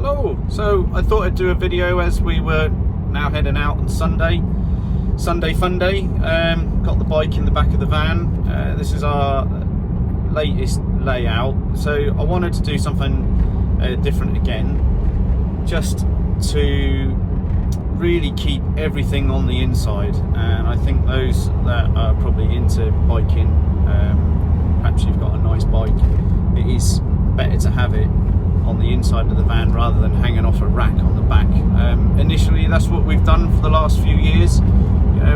Hello. So I thought I'd do a video as we were now heading out on Sunday fun day. Got the bike in the back of the van. This is our latest layout, so I wanted to do something different again, just to really keep everything on the inside. And I think those that are probably into biking, perhaps you've got a nice bike, it is better to have it on the inside of the van rather than hanging off a rack on the back. Initially that's what we've done for the last few years.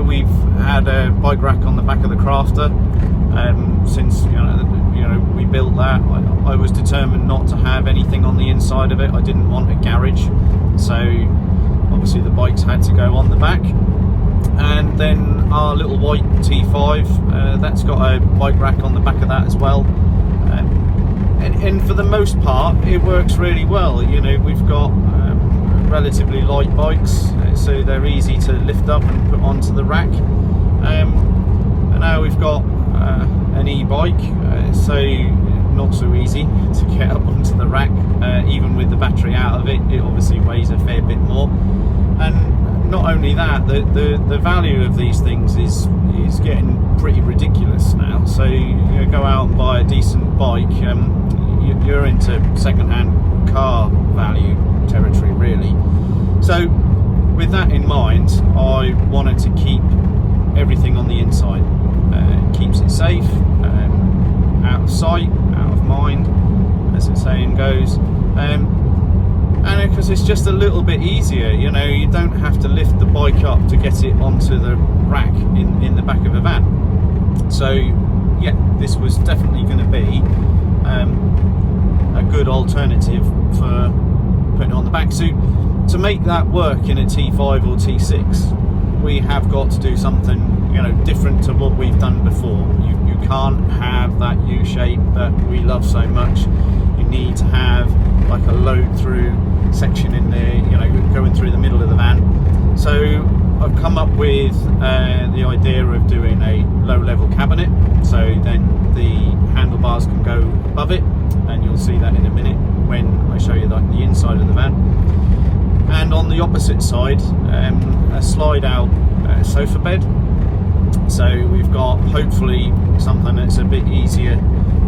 We've had a bike rack on the back of the Crafter since we built that. I was determined not to have anything on the inside of it. I didn't want a garage, so obviously the bikes had to go on the back. And then our little white T5, that's got a bike rack on the back of that as well. And for the most part it works really well. We've got relatively light bikes, so they're easy to lift up and put onto the rack. And now we've got an e-bike, so not so easy to get up onto the rack. Even with the battery out of it, it obviously weighs a fair bit more. And not only that, the value of these things is getting pretty ridiculous now. So you go out and buy a decent bike, you're into second-hand car value territory really. So with that in mind, I wanted to keep everything on the inside. It keeps it safe, out of sight, out of mind, as the saying goes. And because it's just a little bit easier, you don't have to lift the bike up to get it onto the rack in the back of a van. So yeah, this was definitely going to be a good alternative for putting it on the back. So to make that work in a T5 or T6, we have got to do something different to what we've done before. You can't have that U shape that we love so much. You need to have like a load through section in there, going through the middle of the van. So I've come up with the idea of doing a low level cabinet, so then the handlebars can go above it, and you'll see that in a minute when I show you like the inside of the van. And on the opposite side, a slide out sofa bed. So we've got hopefully something that's a bit easier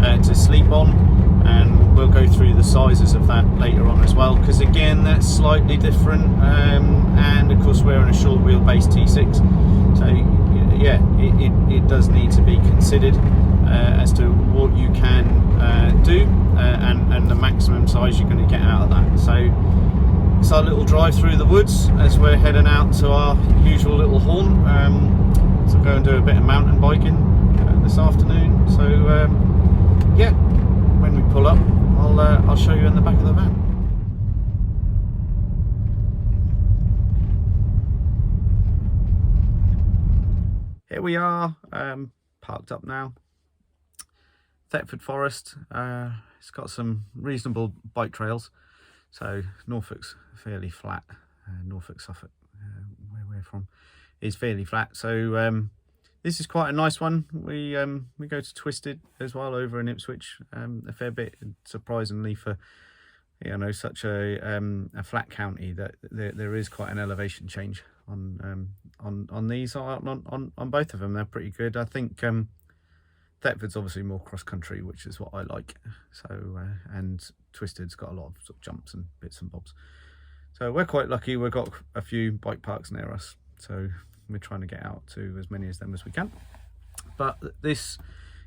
to sleep on, and we'll go through the sizes of that later on as well, because again that's slightly different. And of course we're on a short wheelbase T6, so yeah, it does need to be considered as to what you can do and the maximum size you're going to get out of that. So it's our little drive through the woods as we're heading out to our usual little horn. So go and do a bit of mountain biking this afternoon. So yeah, when we pull up, I'll show you in the back of the van. Here we are, parked up now. Thetford Forest. It's got some reasonable bike trails. So Norfolk's fairly flat. Norfolk, Suffolk, where we're from, is fairly flat. So this is quite a nice one. We go to Twisted as well over in Ipswich, a fair bit, surprisingly, for such a flat county, that there is quite an elevation change on these. On both of them, they're pretty good. I think Thetford's obviously more cross country, which is what I like. So and Twisted's got a lot of sort of jumps and bits and bobs. So we're quite lucky. We've got a few bike parks near us, so we're trying to get out to as many of them as we can. But this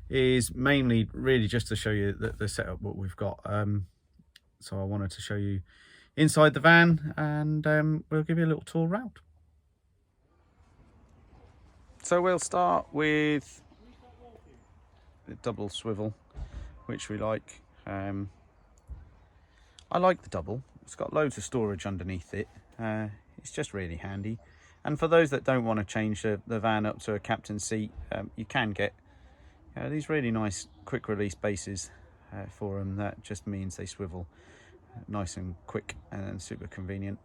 is mainly really just to show you the setup what we've got. So I wanted to show you inside the van, and we'll give you a little tour around. So we'll start with the double swivel, which we like. I like the double. It's got loads of storage underneath it. It's just really handy. And for those that don't want to change the van up to a captain's seat, you can get these really nice quick release bases for them. That just means they swivel nice and quick and super convenient.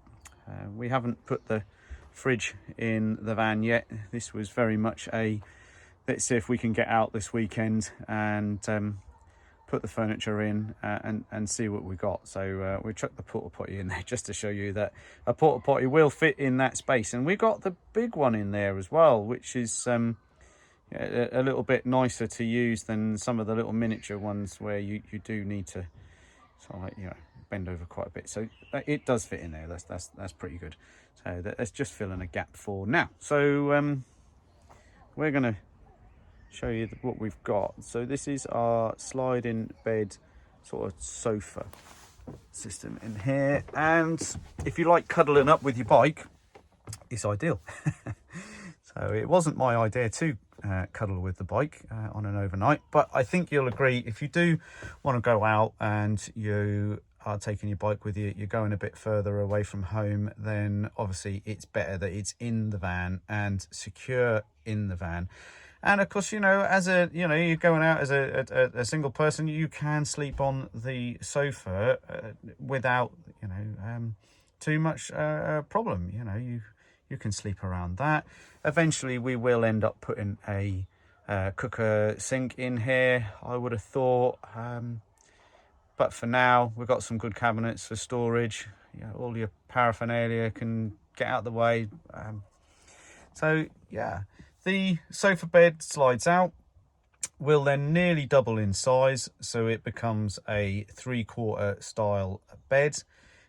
We haven't put the fridge in the van yet. This was very much a let's see if we can get out this weekend and put the furniture in and see what we got. So we chucked the porta potty in there just to show you that a porta potty will fit in that space. And we got the big one in there as well, which is a little bit nicer to use than some of the little miniature ones where you do need to sort of like, you know, bend over quite a bit. So it does fit in there. That's pretty good. So that's just filling a gap for now. So we're gonna show you what we've got. So this is our sliding bed sort of sofa system in here, and if you like cuddling up with your bike, it's ideal. So it wasn't my idea to cuddle with the bike on an overnight, but I think you'll agree, if you do want to go out and you are taking your bike with you, you're going a bit further away from home, then obviously it's better that it's in the van and secure in the van. And of course, you know, as a, you know, you're going out as a single person, you can sleep on the sofa without, you know, too much problem. You know, you can sleep around that. Eventually, we will end up putting a cooker sink in here, I would have thought. But for now, we've got some good cabinets for storage. You know, all your paraphernalia can get out of the way. So yeah. The sofa bed slides out, will then nearly double in size, so it becomes a 3/4 style bed.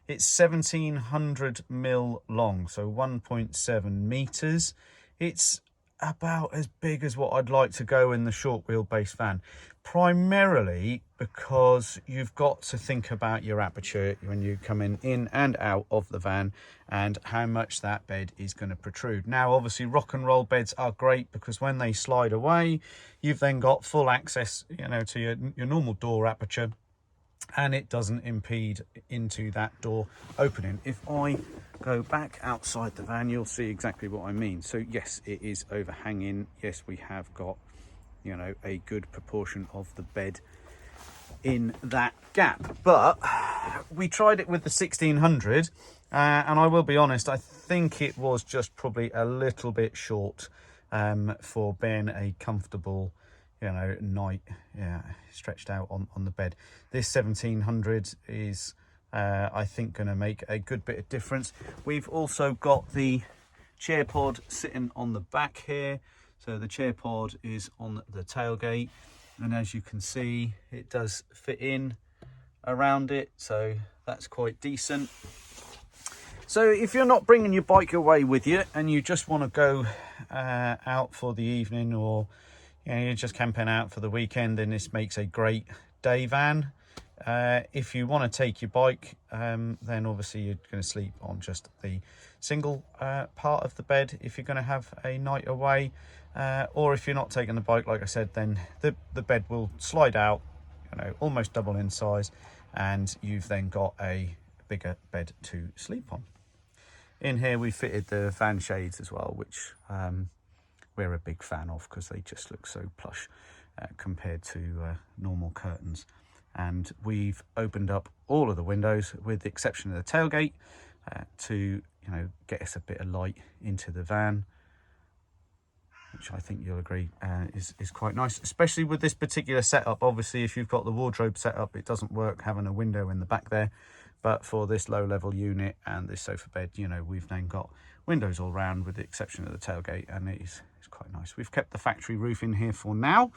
It's 1700mm long, so 1.7 meters. It's about as big as what I'd like to go in the short wheelbase van, primarily because you've got to think about your aperture when you come in and out of the van and how much that bed is going to protrude. Now obviously rock and roll beds are great because when they slide away, you've then got full access, you know, to your normal door aperture, and it doesn't impede into that door opening. If I go back outside the van, you'll see exactly what I mean. So yes, it is overhanging. Yes, we have got, you know, a good proportion of the bed in that gap, but we tried it with the 1600 and I will be honest, I think it was just probably a little bit short for being a comfortable, you know, night, yeah, stretched out on the bed. This 1700 is I think going to make a good bit of difference. We've also got the chair pod sitting on the back here, so the chair pod is on the tailgate, and as you can see, it does fit in around it, so that's quite decent. So if you're not bringing your bike away with you and you just want to go out for the evening, or you know, you're just camping out for the weekend, then this makes a great day van. If you want to take your bike, then obviously you're going to sleep on just the single part of the bed if you're going to have a night away, or if you're not taking the bike, like I said, then the bed will slide out, you know, almost double in size, and you've then got a bigger bed to sleep on. In here we fitted the van shades as well, which we're a big fan of because they just look so plush compared to normal curtains. And we've opened up all of the windows with the exception of the tailgate to, you know, get us a bit of light into the van, which I think you'll agree is quite nice, especially with this particular setup. Obviously, if you've got the wardrobe set up, it doesn't work having a window in the back there. But for this low level unit and this sofa bed, you know, we've then got windows all round with the exception of the tailgate, and it's quite nice. We've kept the factory roof in here for now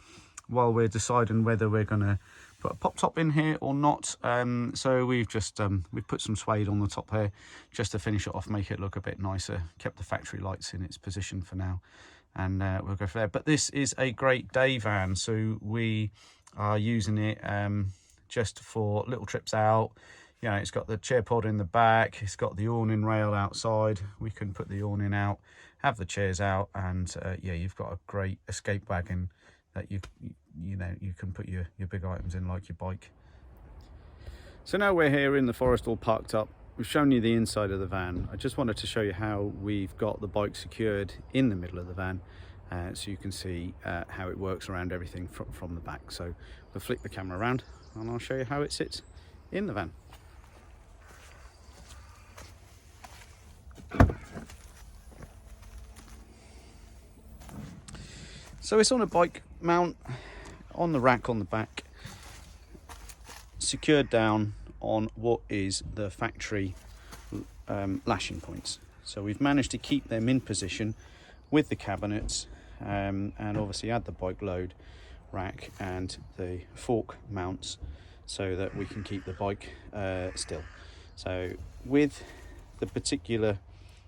while we're deciding whether we're going to put a pop top in here or not. So we've just we've put some suede on the top here just to finish it off, make it look a bit nicer. Kept the factory lights in its position for now, and we'll go for there. But this is a great day van, so we are using it just for little trips out. You know, it's got the chair pod in the back, it's got the awning rail outside. We can put the awning out, have the chairs out, and yeah, you've got a great escape wagon that you know, you can put your big items in, like your bike. So now we're here in the forest all parked up. We've shown you the inside of the van. I just wanted to show you how we've got the bike secured in the middle of the van, so you can see how it works around everything from the back. So we'll flick the camera around and I'll show you how it sits in the van. So it's on a bike mount on the rack on the back, secured down on what is the factory lashing points. So we've managed to keep them in position with the cabinets, and obviously add the bike load rack and the fork mounts so that we can keep the bike still. So with the particular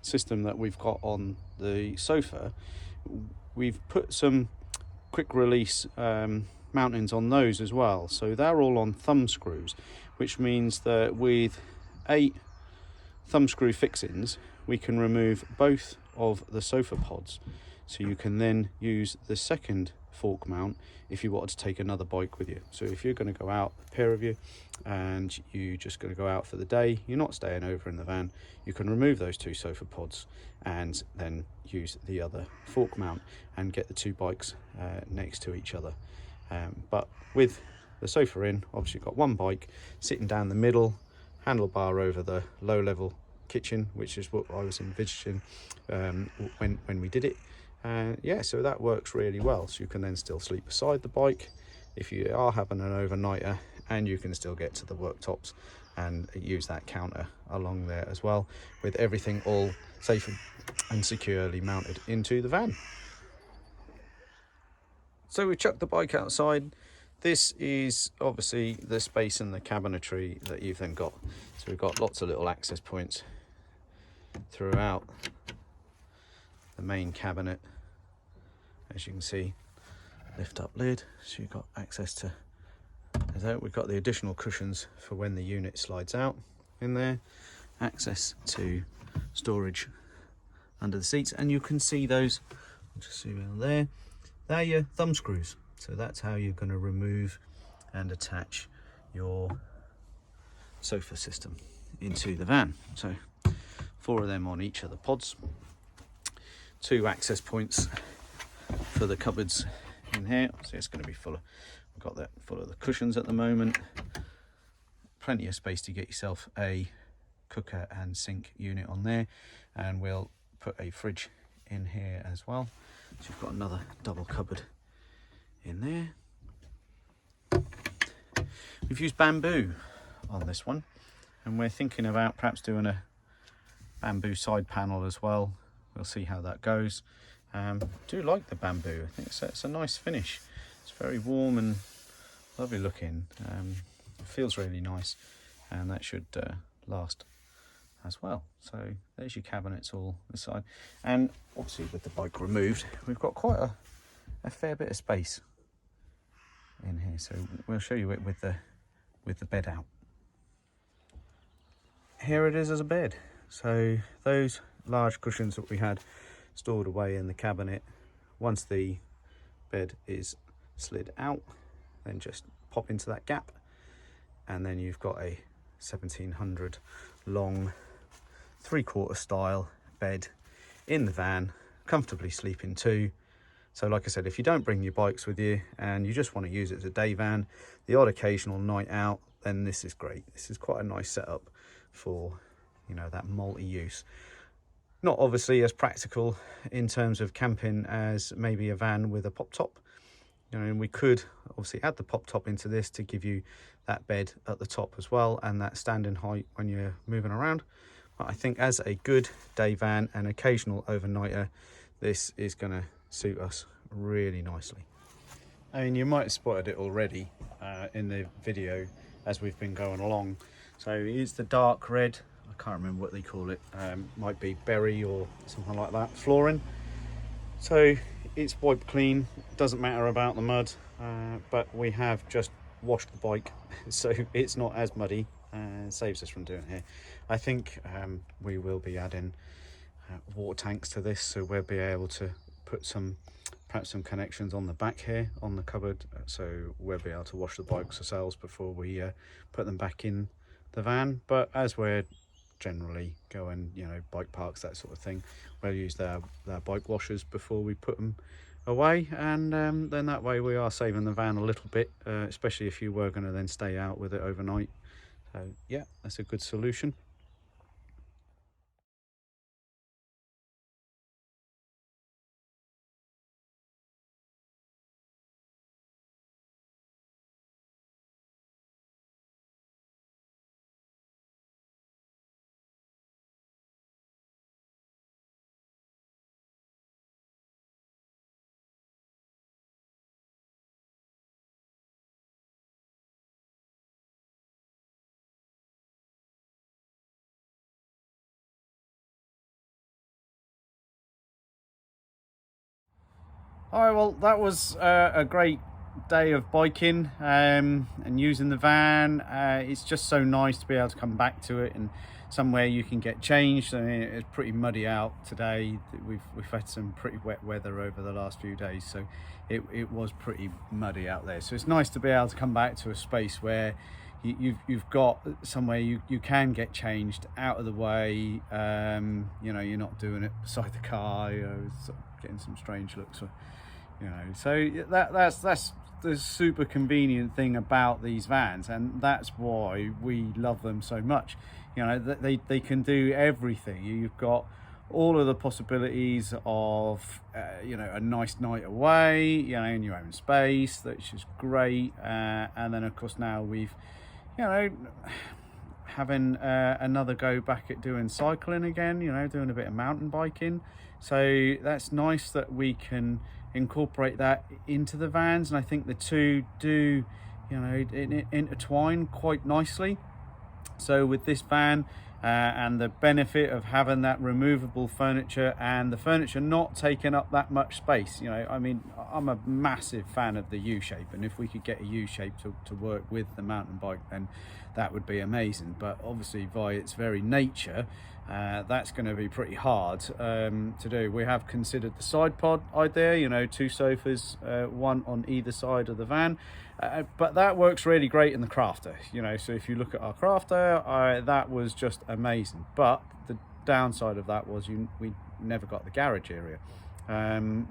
system that we've got on the sofa, we've put some quick release mountings on those as well, so they're all on thumb screws, which means that with 8 thumb screw fixings we can remove both of the sofa pods, so you can then use the second fork mount if you wanted to take another bike with you. So if you're going to go out, a pair of you, and you're just going to go out for the day, you're not staying over in the van, you can remove those 2 sofa pods and then use the other fork mount and get the 2 bikes next to each other. But with the sofa in, obviously you've got 1 bike sitting down the middle, handlebar over the low level kitchen, which is what I was envisaging when we did it. Yeah, so that works really well. So you can then still sleep beside the bike if you are having an overnighter, and you can still get to the worktops and use that counter along there as well, with everything all safe and securely mounted into the van. So we chucked the bike outside. This is obviously the space in the cabinetry that you've then got. So we've got lots of little access points throughout the main cabinet. As you can see, lift up lid, so you've got access to that. We've got the additional cushions for when the unit slides out in there, access to storage under the seats, and you can see those, I'll just zoom in there, they're your thumb screws. So that's how you're going to remove and attach your sofa system into the van. So 4 of them on each of the pods, 2 access points for the cupboards in here. So it's going to be full of, we've got that full of the cushions at the moment. Plenty of space to get yourself a cooker and sink unit on there, and we'll put a fridge in here as well. So you've got another double cupboard in there. We've used bamboo on this one, and we're thinking about perhaps doing a bamboo side panel as well. We'll see how that goes. Do like the bamboo. I think it's a nice finish. It's very warm and lovely looking. It feels really nice, and that should last as well. So there's your cabinets all this side, and obviously with the bike removed, we've got quite a fair bit of space in here. So we'll show you it with the bed out. Here it is as a bed. So those large cushions that we had stored away in the cabinet, once the bed is slid out, then just pop into that gap, and then you've got a 1700 long 3/4 style bed in the van, comfortably sleeping too. So like I said, if you don't bring your bikes with you and you just want to use it as a day van, the odd occasional night out, then this is great. This is quite a nice setup for, you know, that multi-use. Not obviously as practical in terms of camping as maybe a van with a pop top. You know, and we could obviously add the pop top into this to give you that bed at the top as well, and that standing height when you're moving around. But I think as a good day van and occasional overnighter, this is going to suit us really nicely. I mean, you might have spotted it already in the video as we've been going along. So it's the dark red, I can't remember what they call it, might be berry or something like that, flooring. So it's wiped clean, doesn't matter about the mud, but we have just washed the bike, so it's not as muddy, and saves us from doing it here. I think we will be adding water tanks to this, so we'll be able to put perhaps some connections on the back here on the cupboard, so we'll be able to wash the bikes ourselves before we put them back in the van. But as we're generally going, you know, bike parks, that sort of thing, we'll use their bike washers before we put them away, and then that way we are saving the van a little bit, especially if you were going to then stay out with it overnight. So yeah, that's a good solution. All right, well, that was a great day of biking and using the van. It's just so nice to be able to come back to it and somewhere you can get changed. I mean, it's pretty muddy out today. We've had some pretty wet weather over the last few days, so it was pretty muddy out there. So it's nice to be able to come back to a space where you've got somewhere you can get changed out of the way. You know, you're not doing it beside the car, you know, sort of getting some strange looks, you know. So that's the super convenient thing about these vans, and that's why we love them so much. You know, they can do everything. You've got all of the possibilities of you know, a nice night away, you know, in your own space, which is great. And then of course now we've, you know, having another go back at doing cycling again, you know, doing a bit of mountain biking. So that's nice that we can incorporate that into the vans, and I think the two do, you know, intertwine quite nicely. So with this van and the benefit of having that removable furniture and the furniture not taking up that much space, you know, I mean, I'm a massive fan of the U-shape, and if we could get a U-shape to work with the mountain bike, then that would be amazing. But obviously by its very nature, that's going to be pretty hard to do. We have considered the side pod idea, you know, 2 sofas, one on either side of the van, but that works really great in the crafter, you know. So if you look at our crafter, that was just amazing. But the downside of that was we never got the garage area.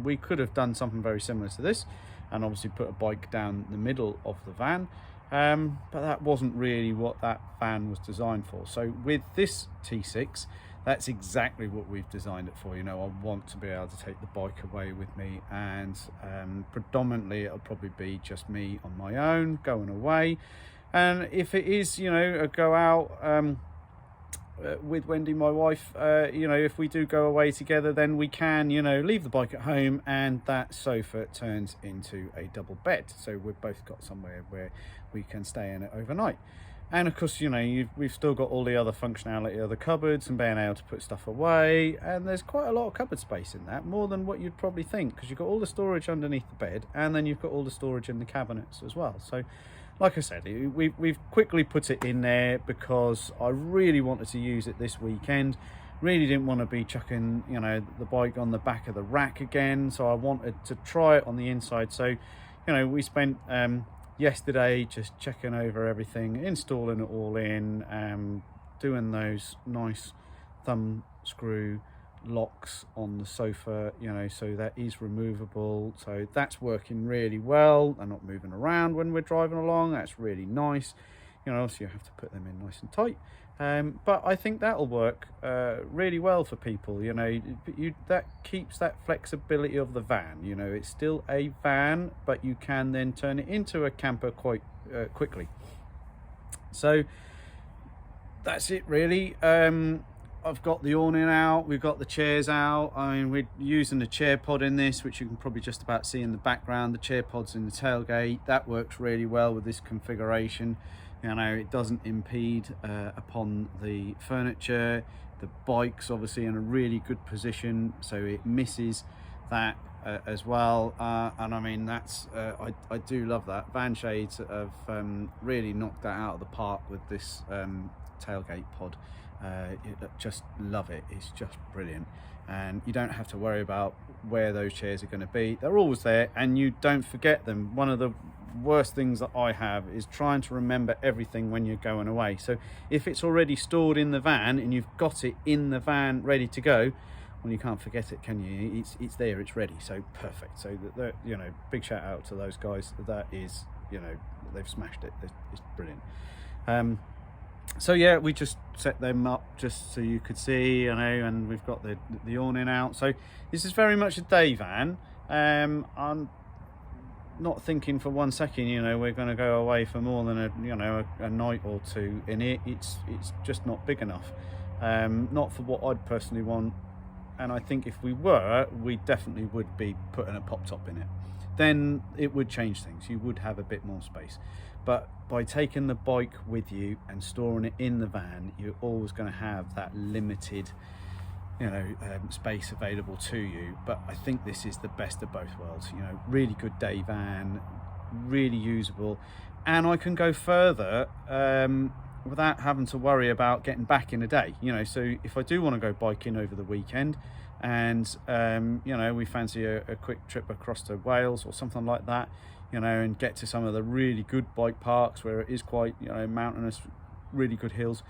We could have done something very similar to this and obviously put a bike down the middle of the van, but that wasn't really what that van was designed for. So with this T6, that's exactly what we've designed it for. You know, I want to be able to take the bike away with me, and predominantly it'll probably be just me on my own going away. And if it is, you know, a go out with Wendy, my wife, you know, if we do go away together, then we can, you know, leave the bike at home, and that sofa turns into a double bed. So we've both got somewhere where we can stay in it overnight. And of course, you know, we've still got all the other functionality of the cupboards and being able to put stuff away. And there's quite a lot of cupboard space in that, more than what you'd probably think, because you've got all the storage underneath the bed, and then you've got all the storage in the cabinets as well. So like I said, we've quickly put it in there because I really wanted to use it this weekend. Really didn't want to be chucking, you know, the bike on the back of the rack again. So I wanted to try it on the inside. So, you know, we spent yesterday just checking over everything, installing it all in, doing those nice thumb screw locks on the sofa, you know, so that is removable. So that's working really well. They're not moving around when we're driving along. That's really nice. You know, obviously you have to put them in nice and tight, but I think that'll work really well for people. You know, that keeps that flexibility of the van. You know, it's still a van, but you can then turn it into a camper quite quickly. So that's it really. I've got the awning out, we've got the chairs out. I mean, we're using the chair pod in this, which you can probably just about see in the background. The chair pod's in the tailgate. That works really well with this configuration. You know, it doesn't impede upon the furniture. The bike's obviously in a really good position, so it misses that as well. And I mean, that's I do love that. Van Shades have really knocked that out of the park with this tailgate pod. Just love it. It's just brilliant, and you don't have to worry about where those chairs are going to be. They're always there, and you don't forget them. One of the worst things that I have is trying to remember everything when you're going away. So if it's already stored in the van and you've got it in the van ready to go, well, you can't forget it, can you? It's there, it's ready. So perfect. So that, you know, big shout out to those guys. That is, you know, they've smashed it. It's brilliant. So yeah, we just set them up just so you could see, you know, and we've got the awning out. So this is very much a day van. I'm not thinking for one second, you know, we're going to go away for more than a night or two in it. It's just not big enough, not for what I'd personally want. And I think if we were, we definitely would be putting a pop top in it. Then it would change things. You would have a bit more space. But by taking the bike with you and storing it in the van, you're always going to have that limited space available to you. But I think this is the best of both worlds. Really good day van, really usable, and I can go further without having to worry about getting back in a day. So if I do want to go biking over the weekend, and we fancy a quick trip across to Wales or something like that, and get to some of the really good bike parks where it is quite mountainous, really good hills,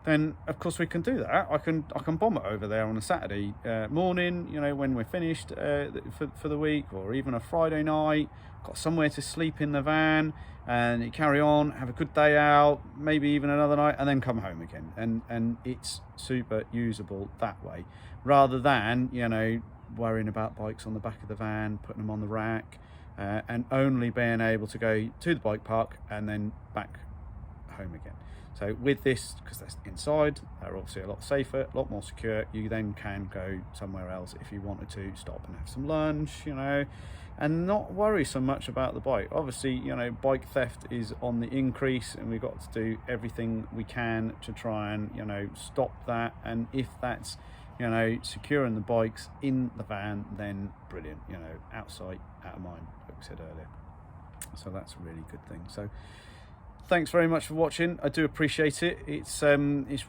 then of course we can do that. I can bomb it over there on a Saturday morning, when we're finished for the week, or even a Friday night, got somewhere to sleep in the van, and you carry on, have a good day out, maybe even another night, and then come home again. And it's super usable that way, rather than worrying about bikes on the back of the van, putting them on the rack, and only being able to go to the bike park and then back home again. So with this, because that's inside, they're obviously a lot safer, a lot more secure. You then can go somewhere else if you wanted to, stop and have some lunch, and not worry so much about the bike. Obviously, bike theft is on the increase, and we've got to do everything we can to try and stop that. And if that's securing the bikes in the van, then brilliant. Out sight, out of mind, like we said earlier. So that's a really good thing. So thanks very much for watching. I do appreciate it. It's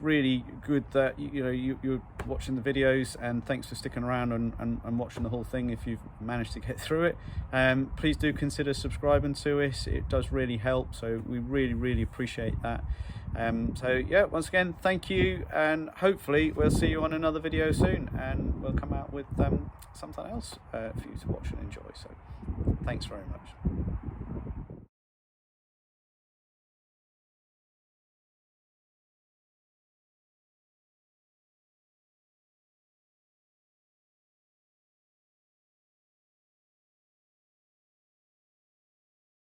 really good that you're watching the videos, and thanks for sticking around and watching the whole thing if you've managed to get through it. Please do consider subscribing to us. It does really help, so we really appreciate that. So yeah, once again, thank you, and hopefully we'll see you on another video soon, and we'll come out with something else for you to watch and enjoy. So thanks very much.